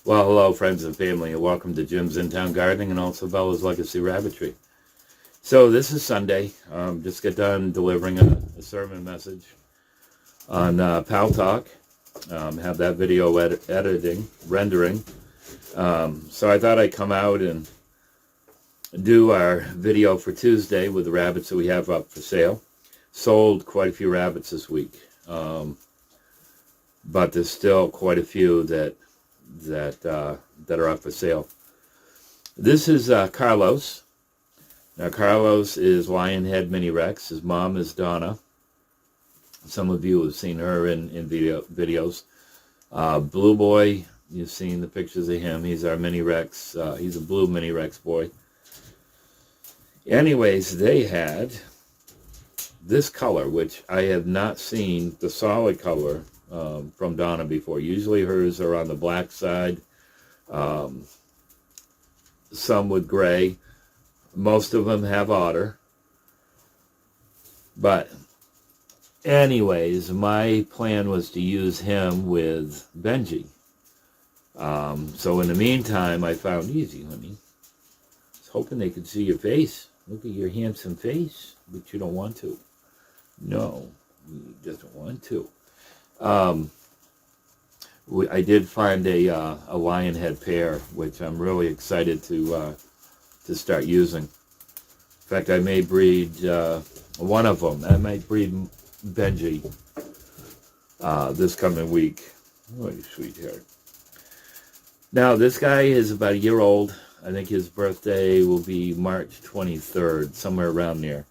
Well, hello friends and family, and welcome to Jim's In-Town Gardening and also Bella's Legacy Rabbitry. So this is Sunday. Just got done delivering a sermon message on Pal Talk. Have that video rendering. So I thought I'd come out and do our video for Tuesday with the rabbits that we have up for sale. Sold quite a few rabbits this week, but there's still quite a few that are up for sale. This is Carlos. Now Carlos is Lionhead Mini Rex. His mom is Donna. Some of you have seen her in videos. Blue Boy, you've seen the pictures of him. He's our Mini Rex. He's a blue Mini Rex boy. Anyways, they had this color, which I have not seen the solid color from Donna before. Usually hers are on the black side, some with gray. Most of them have otter. But anyways, my plan was to use him with Benji. So in the meantime, I found easy, honey. I was hoping they could see your face. Look at your handsome face, but you don't want to. No, you doesn't want to. I did find a Lionhead pair, which I'm really excited to start using. In fact, I may breed one of them. I might breed Benji this coming week. Oh, you sweetheart. Now, this guy is about a year old. I think his birthday will be March 23rd, somewhere around there.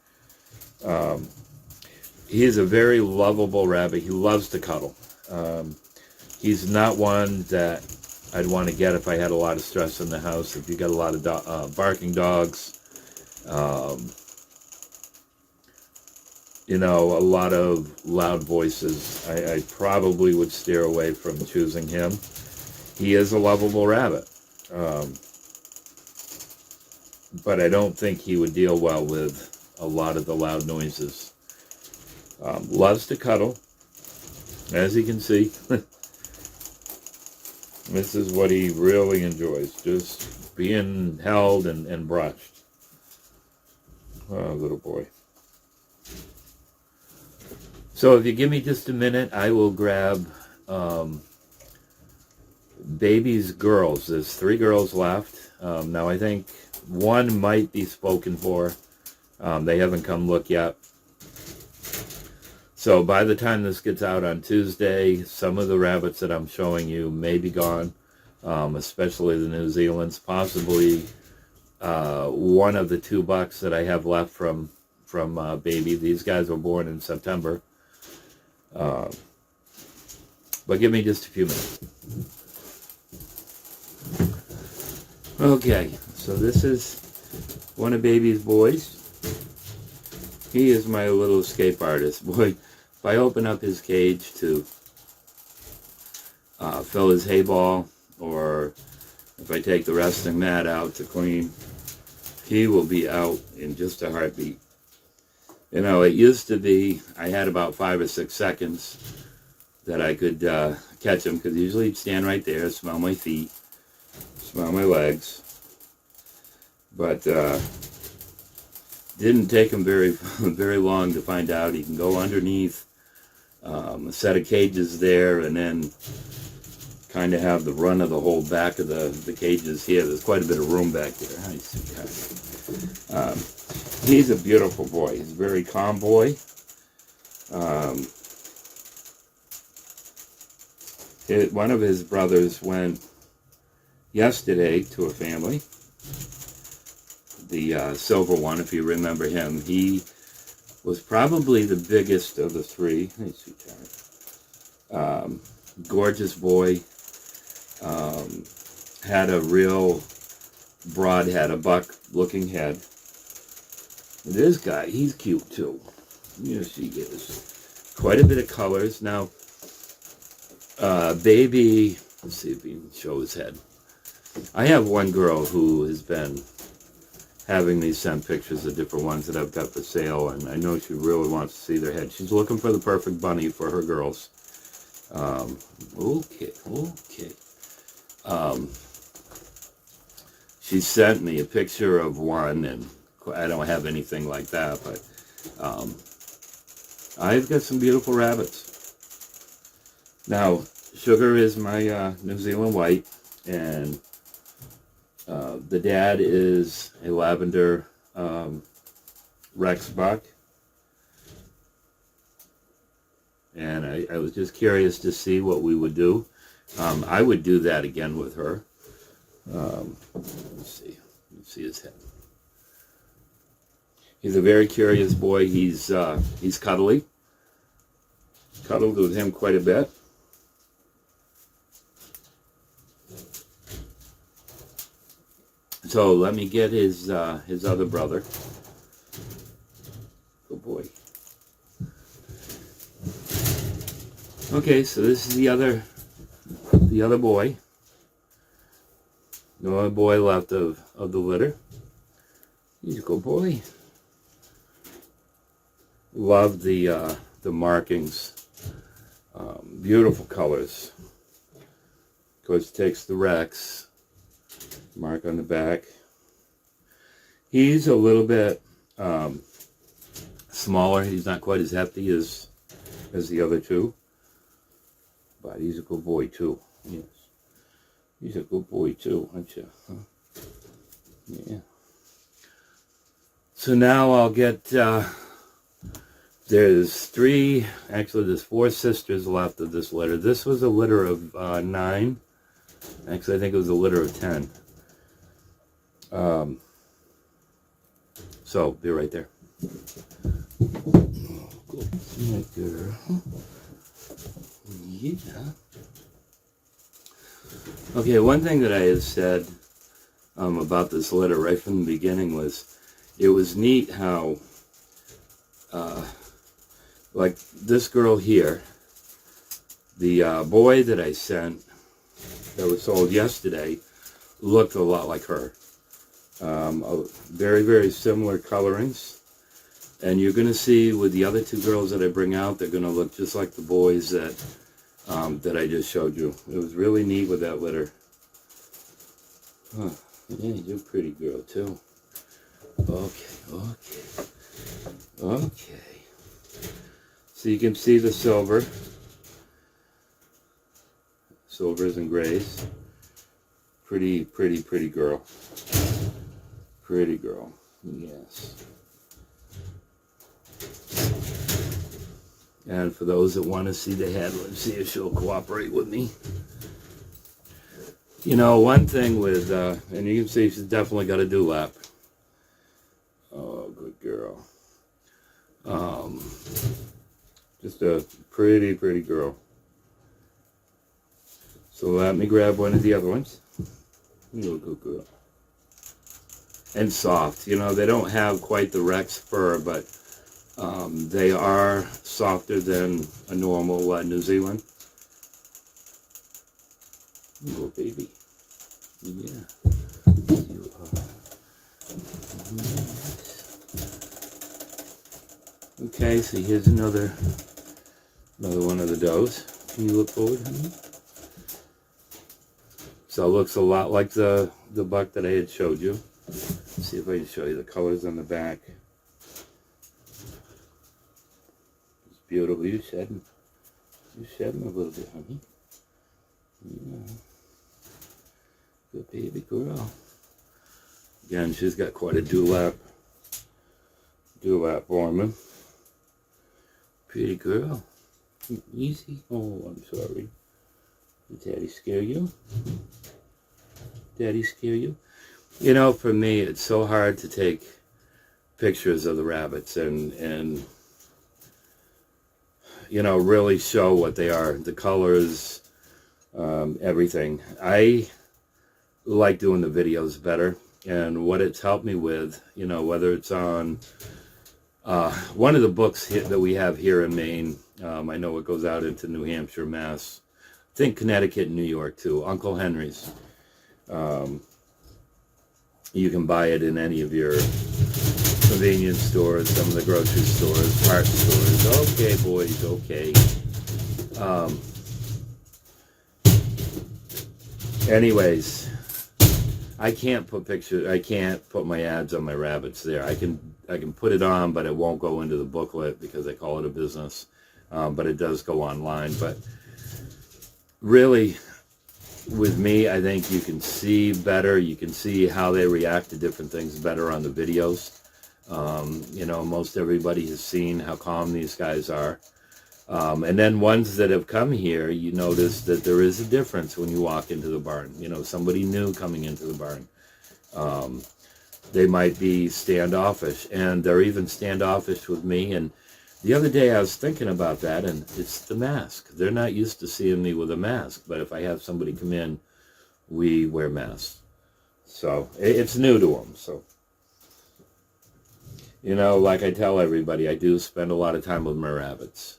He's a very lovable rabbit. He loves to cuddle. He's not one that I'd want to get if I had a lot of stress in the house. If you got a lot of barking dogs, you know, a lot of loud voices, I probably would steer away from choosing him. He is a lovable rabbit. But I don't think he would deal well with a lot of the loud noises. Loves to cuddle, as you can see. This is what he really enjoys, just being held and brushed. Oh, little boy. So if you give me just a minute, I will grab baby's girls. There's 3 girls left. Now I think one might be spoken for. They haven't come look yet. So by the time this gets out on Tuesday, some of the rabbits that I'm showing you may be gone, especially the New Zealand's. Possibly one of the 2 bucks that I have left from baby. These guys were born in September. But give me just a few minutes. Okay, so this is one of baby's boys. He is my little escape artist. Boy, if I open up his cage to fill his hay ball, or if I take the resting mat out to clean, he will be out in just a heartbeat. You know, it used to be, I had about 5 or 6 seconds that I could catch him, because usually he'd stand right there, smell my feet, smell my legs. But didn't take him very long to find out he can go underneath a set of cages there, and then kind of have the run of the whole back of the cages here. There's quite a bit of room back there. Hi, sweetheart. He's a beautiful boy. He's a very calm boy. One of his brothers went yesterday to a family. The silver one, if you remember him. He was probably the biggest of the 3. Hey, sweetheart. Gorgeous boy. Had a real broad head, a buck-looking head. This guy, he's cute too. Yes, he is. Quite a bit of colors. Now, baby, let's see if we can show his head. I have one girl who has been having me send pictures of different ones that I've got for sale, and I know she really wants to see their head. She's looking for the perfect bunny for her girls. Okay. Um, she sent me a picture of one, and I don't have anything like that, but I've got some beautiful rabbits. Now, Sugar is my New Zealand White, and the dad is a lavender Rex buck. And I was just curious to see what we would do. I would do that again with her. Let's see his head. He's a very curious boy. He's cuddly. Cuddled with him quite a bit. So let me get his other brother. Good boy. Okay, so this is the other boy. The only boy left of the litter. He's a good boy. Love the markings. Beautiful colors. Of course, it takes the Rex mark on the back. He's a little bit smaller. He's not quite as hefty as the other two. But he's a good boy too. Yes. He's a good boy too, aren't you? Huh? Yeah. So now I'll get, there's there's 4 sisters left of this litter. This was a litter of 9. Actually, I think it was a litter of 10. So, be right there. Good night, girl. Yeah. Okay, one thing that I had said about this litter right from the beginning was it was neat how, like this girl here, the boy that I sent that was sold yesterday looked a lot like her. Very, very similar colorings. And you're going to see with the other 2 girls that I bring out, they're going to look just like the boys that I just showed you. It was really neat with that litter. Huh. Yeah, you're a pretty girl too. Okay. So you can see the silvers and grays. Pretty girl. Pretty girl. Yes. And for those that want to see the head, let's see if she'll cooperate with me. You know, one thing with, and you can see she's definitely got a dewlap. Oh, good girl. Just a pretty girl. So let me grab one of the other ones. You're a good girl. And soft. You know, they don't have quite the Rex fur, but they are softer than a normal New Zealand. Little baby. Yeah. You are. Okay, so here's another one of the does. Can you look forward, honey? So it looks a lot like the buck that I had showed you. Let's see if I can show you the colors on the back. It's beautiful. You're shedding a little bit, honey. Yeah. Good baby girl. Again, she's got quite a dewlap Borman. Pretty girl. Easy. Oh, I'm sorry. Did Daddy scare you? Daddy scare you? You know, for me, it's so hard to take pictures of the rabbits and you know, really show what they are. The colors, everything. I like doing the videos better. And what it's helped me with, you know, whether it's on one of the books that we have here in Maine, I know it goes out into New Hampshire, Mass. I think Connecticut and New York too. Uncle Henry's. You can buy it in any of your convenience stores, some of the grocery stores, parts stores. Okay, boys, okay. Anyways, I can't put pictures. I can't put my ads on my rabbits there. I can put it on, but it won't go into the booklet because I call it a business. But it does go online. But really, with me, I think you can see better. You can see how they react to different things better on the videos. You know, most everybody has seen how calm these guys are. And then ones that have come here, you notice that there is a difference when you walk into the barn. You know, somebody new coming into the barn. They might be standoffish, and they're even standoffish with me. And the other day I was thinking about that, and it's the mask. They're not used to seeing me with a mask, but if I have somebody come in, we wear masks. So it's new to them. So, you know, like I tell everybody, I do spend a lot of time with my rabbits.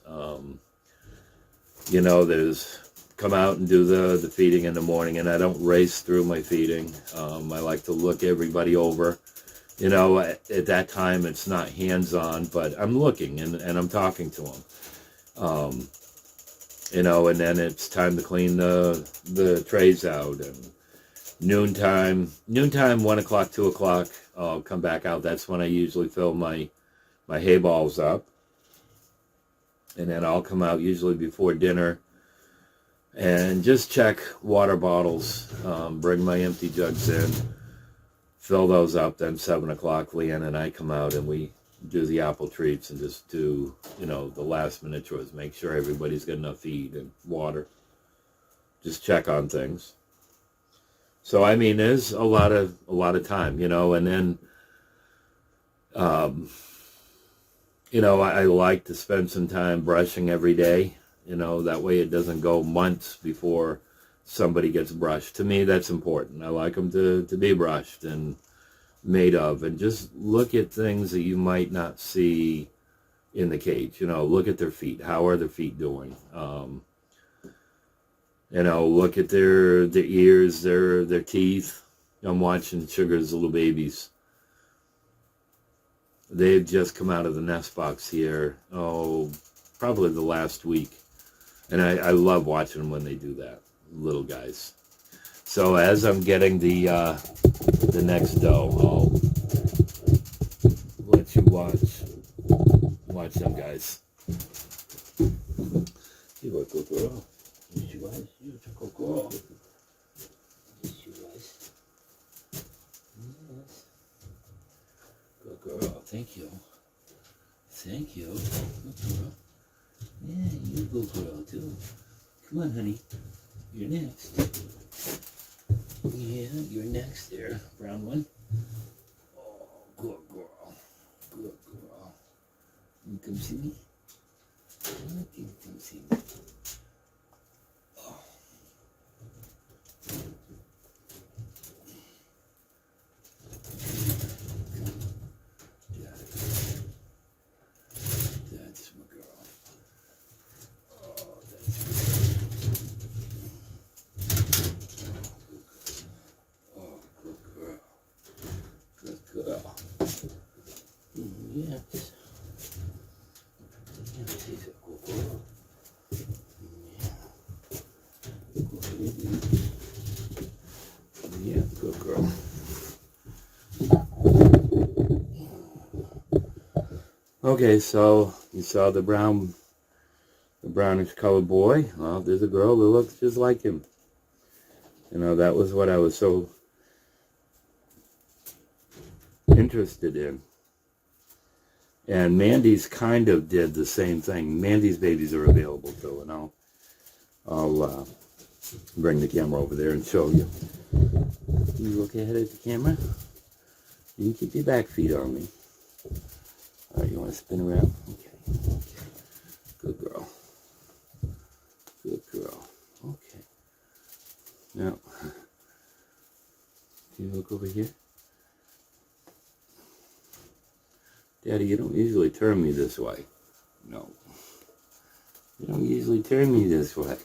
You know, there's come out and do the feeding in the morning, and I don't race through my feeding. I like to look everybody over. You know, at that time it's not hands-on, but I'm looking and I'm talking to them. You know, and then it's time to clean the trays out. And noontime, 1 o'clock, 2 o'clock, I'll come back out. That's when I usually fill my hay balls up. And then I'll come out usually before dinner and just check water bottles, bring my empty jugs in, fill those up. Then 7 o'clock, Leanne and I come out and we do the apple treats and just do, you know, the last minute chores, make sure everybody's got enough feed and water. Just check on things. So, I mean, there's a lot of time, you know, and then, you know, I like to spend some time brushing every day, you know, that way it doesn't go months before somebody gets brushed. To me, that's important. I like them to be brushed and made of, and just look at things that you might not see in the cage. You know, look at their feet. How are their feet doing? You know, look at their ears, their teeth. I'm watching Sugar's little babies. They've just come out of the nest box here, probably the last week. And I love watching them when they do that, little guys. So as I'm getting the next doe, I'll let you watch them guys. You look good, girl. Yes, you was. You're a good girl. Yes, you was. Yes. Good girl. Thank you. Thank you. Good girl. Yeah, you're a good girl, too. Come on, honey. You're next. Yeah, you're next there, brown one. Oh, good girl. Good girl. You come see me? You come see me. Oh. That's my girl. Oh, that's yes. Yes, he's a good girl. Yeah. Yeah, good girl. Okay, so you saw the brownish colored boy. Well, there's a girl that looks just like him. You know, that was what I was so interested in. And Mandy's kind of did the same thing. Mandy's babies are available too, and I'll bring the camera over there and show you. You look ahead at the camera. You can keep your back feet on me. All right, you want to spin around? Okay. Good girl. Good girl. Okay. Now, do you look over here? Daddy, you don't usually turn me this way. No. You don't usually turn me this way.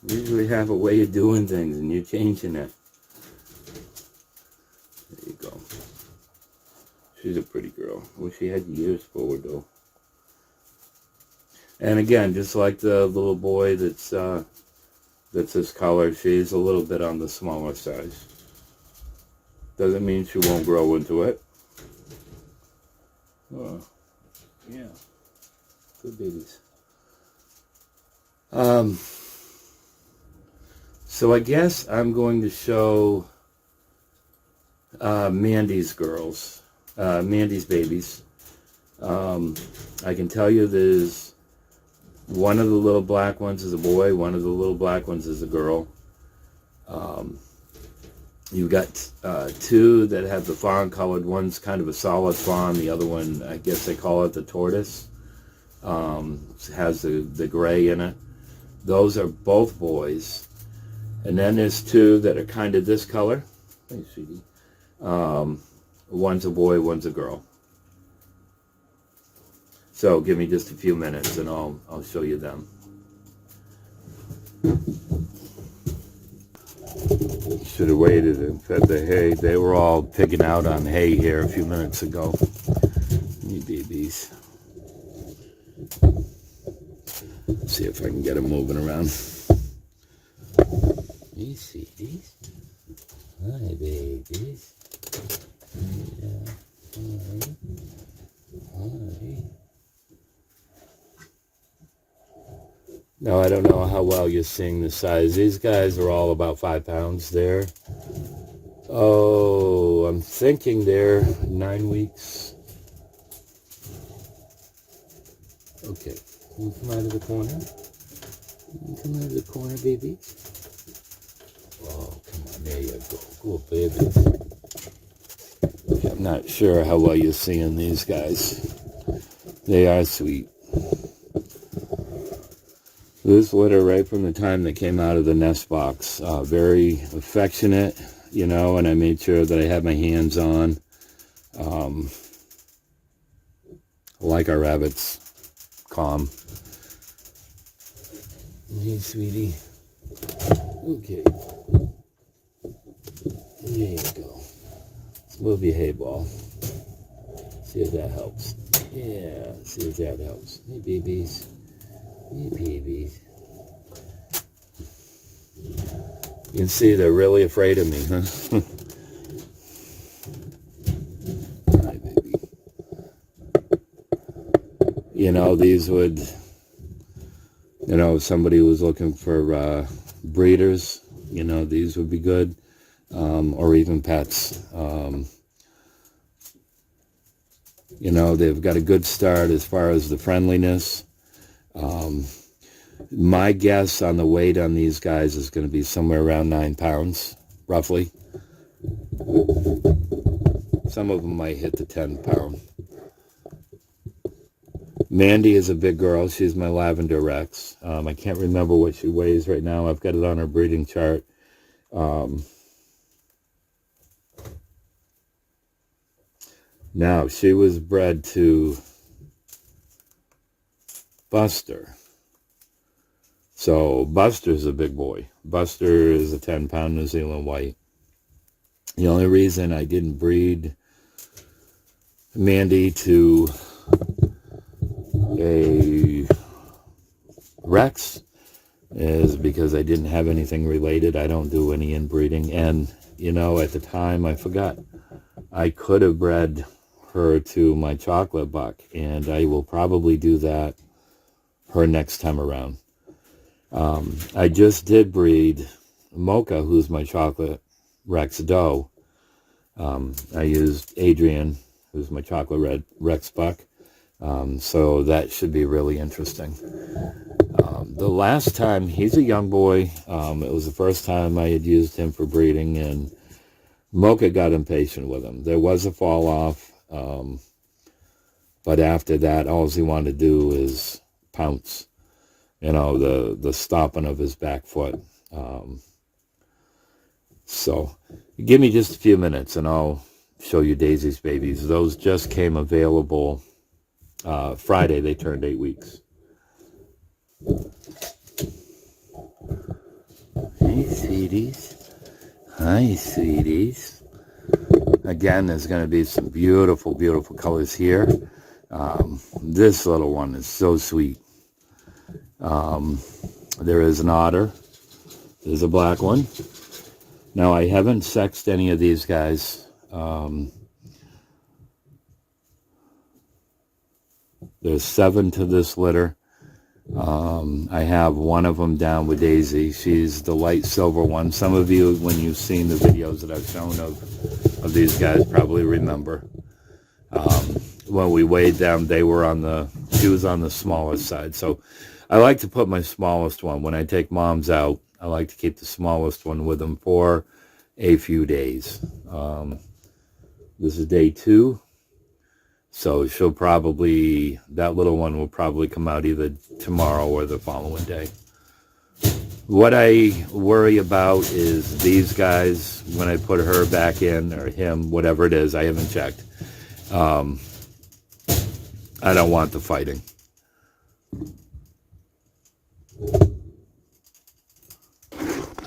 You usually have a way of doing things, and you're changing it. There you go. She's a pretty girl. Wish she had years forward, though. And again, just like the little boy that's that's this color. She's a little bit on the smaller size. Doesn't mean she won't grow into it. Oh, yeah. Good babies. So I guess I'm going to show Mandy's girls, Mandy's babies. I can tell you there's one of the little black ones is a boy, one of the little black ones is a girl. You've got two that have the fawn colored. One's kind of a solid fawn. The other one, I guess they call it the tortoise. Has the gray in it. Those are both boys. And then there's two that are kind of this color. Hey, sweetie. One's a boy, one's a girl. So give me just a few minutes and I'll show you them. Should have waited and fed the hay. They were all picking out on hay here a few minutes ago. You babies. See if I can get them moving around. You see these? Hi, babies. Yeah. Hi. Now, I don't know how well you're seeing the size. These guys are all about 5 pounds there. Oh, I'm thinking they're 9 weeks. Okay. Can you come out of the corner? Can you come out of the corner, baby? Oh, come on. There you go. Good baby. Okay, I'm not sure how well you're seeing these guys. They are sweet. This litter, right from the time they came out of the nest box, very affectionate, you know, and I made sure that I had my hands on. Like our rabbits. Calm. Hey, sweetie. Okay. There you go. Move your hay ball. See if that helps. Yeah, see if that helps. Hey, babies. Hey, babies. You can see they're really afraid of me, huh? Hi, baby. You know, these would, you know, if somebody was looking for breeders, you know, these would be good. Or even pets. You know, they've got a good start as far as the friendliness. My guess on the weight on these guys is going to be somewhere around 9 pounds, roughly. Some of them might hit the 10 pound. Mandy is a big girl. She's my lavender Rex. I can't remember what she weighs right now. I've got it on her breeding chart. Now, she was bred to Buster. So, Buster's a big boy. Buster is a 10-pound New Zealand white. The only reason I didn't breed Mandy to a Rex is because I didn't have anything related. I don't do any inbreeding. And, you know, at the time, I forgot. I could have bred her to my chocolate buck, and I will probably do that her next time around. I just did breed Mocha, who's my chocolate Rex doe. I used Adrian, who's my chocolate red Rex buck. So that should be really interesting. The last time, he's a young boy. It was the first time I had used him for breeding, and Mocha got impatient with him. There was a fall off, but after that, all he wanted to do is pounce. You know, the stomping of his back foot. So, give me just a few minutes, and I'll show you Daisy's babies. Those just came available Friday. They turned 8 weeks. Hey, sweeties. Hi, sweeties. Again, there's going to be some beautiful, beautiful colors here. This little one is so sweet. There is an otter. There's a black one. Now, I haven't sexed any of these guys. There's 7 to this litter. I have one of them down with Daisy. She's the light silver one. Some of you, when you've seen the videos that I've shown of these guys, probably remember. When we weighed them, she was on the smallest side. So I like to put my smallest one. When I take moms out, I like to keep the smallest one with them for a few days. This is day 2. So that little one will probably come out either tomorrow or the following day. What I worry about is these guys, when I put her back in, or him, whatever it is, I haven't checked. I don't want the fighting.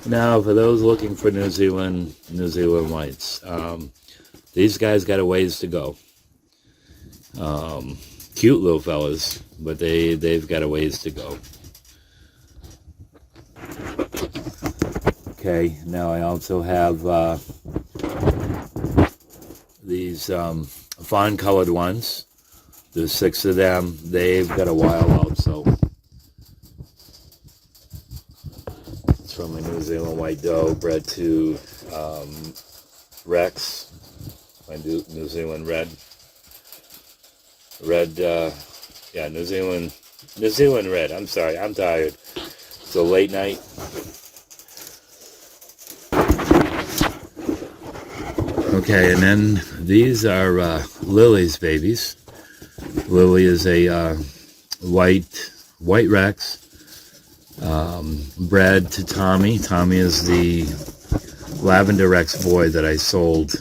Now, for those looking for New Zealand whites, these guys got a ways to go. Cute little fellas, but they've got a ways to go. Okay, now I also have these fawn colored ones. There's 6 of them. They've got a while out, so it's from a New Zealand white doe bred to Rex, my New Zealand red. New Zealand red. I'm sorry, I'm tired. So late night. Okay, and then these are Lily's babies. Lily is a white Rex, bred to Tommy. Tommy is the lavender Rex boy that I sold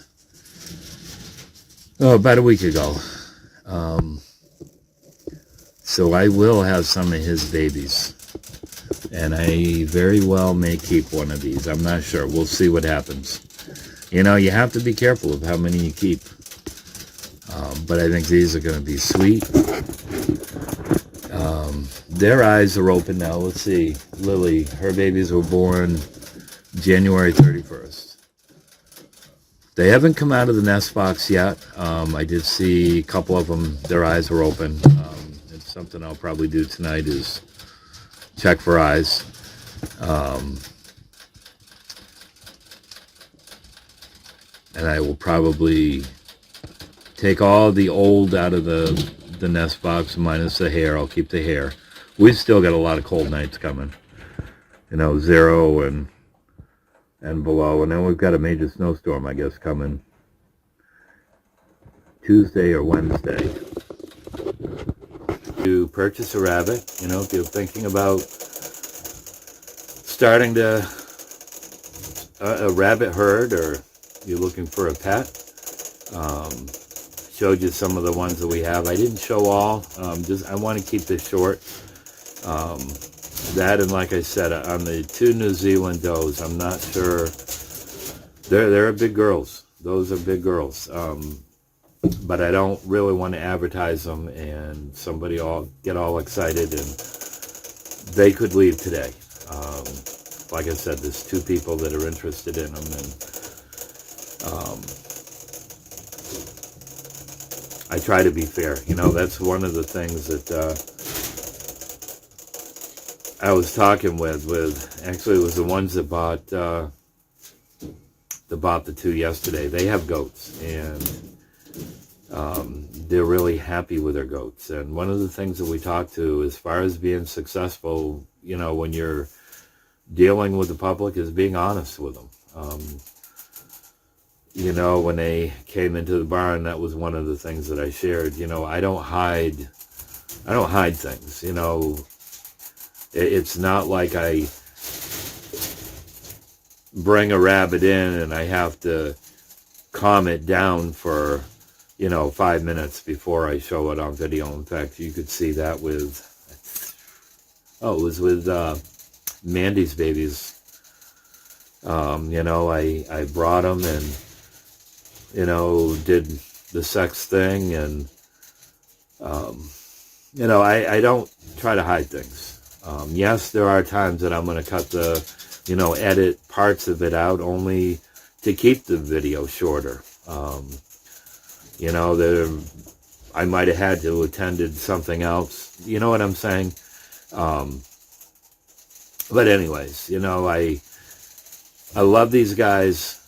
about a week ago. So I will have some of his babies, and I very well may keep one of these. I'm not sure. We'll see what happens. You know, you have to be careful of how many you keep. But I think these are going to be sweet. Their eyes are open now. Let's see. Lily, her babies were born January 31st. They haven't come out of the nest box yet. I did see a couple of them, their eyes were open. It's something I'll probably do tonight is check for eyes. And I will probably take all the old out of the nest box minus the hair. I'll keep the hair. We've still got a lot of cold nights coming. 0 and below. And then we've got a major snowstorm, I guess, coming Tuesday or Wednesday. To purchase a rabbit, if you're thinking about starting a rabbit herd, or you're looking for a pet, showed you some of the ones that we have. I didn't show all. I want to keep this short. That, and like I said, on the 2 New Zealand does, I'm not sure. They're big girls. Those are big girls. But I don't really want to advertise them and somebody get all excited, and they could leave today. Like I said, there's 2 people that are interested in them, and I try to be fair. That's one of the things that I was talking with actually, it was the ones that bought the 2 yesterday. They have goats, and they're really happy with their goats. And one of the things that we talked to, as far as being successful, when you're dealing with the public, is being honest with them. When they came into the barn, that was one of the things that I shared. I don't hide things. It's not like I bring a rabbit in and I have to calm it down for 5 minutes before I show it on video. In fact, you could see that with Mandy's babies. I brought them and did the sex thing, and I don't try to hide things. Yes, there are times that I'm going to cut the edit parts of it out only to keep the video shorter. I might have had to attended something else. You know what I'm saying? But anyways, I love these guys,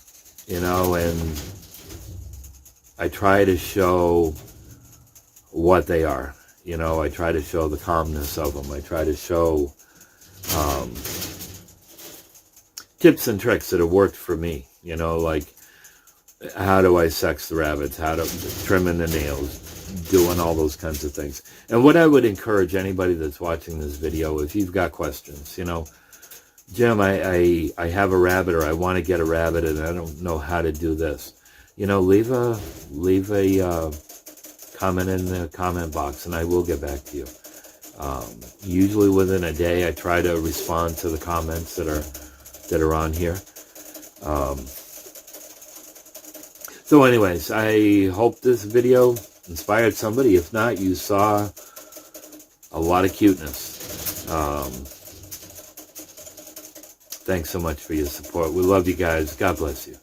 and I try to show what they are. I try to show the calmness of them. I try to show tips and tricks that have worked for me. Like how do I sex the rabbits, how to trimming the nails, doing all those kinds of things. And what I would encourage anybody that's watching this video, if you've got questions, Jim, I have a rabbit, or I want to get a rabbit and I don't know how to do this. Leave a comment in the comment box and I will get back to you. Usually within a day, I try to respond to the comments that are on here. So anyways, I hope this video inspired somebody. If not, you saw a lot of cuteness. Thanks so much for your support. We love you guys. God bless you.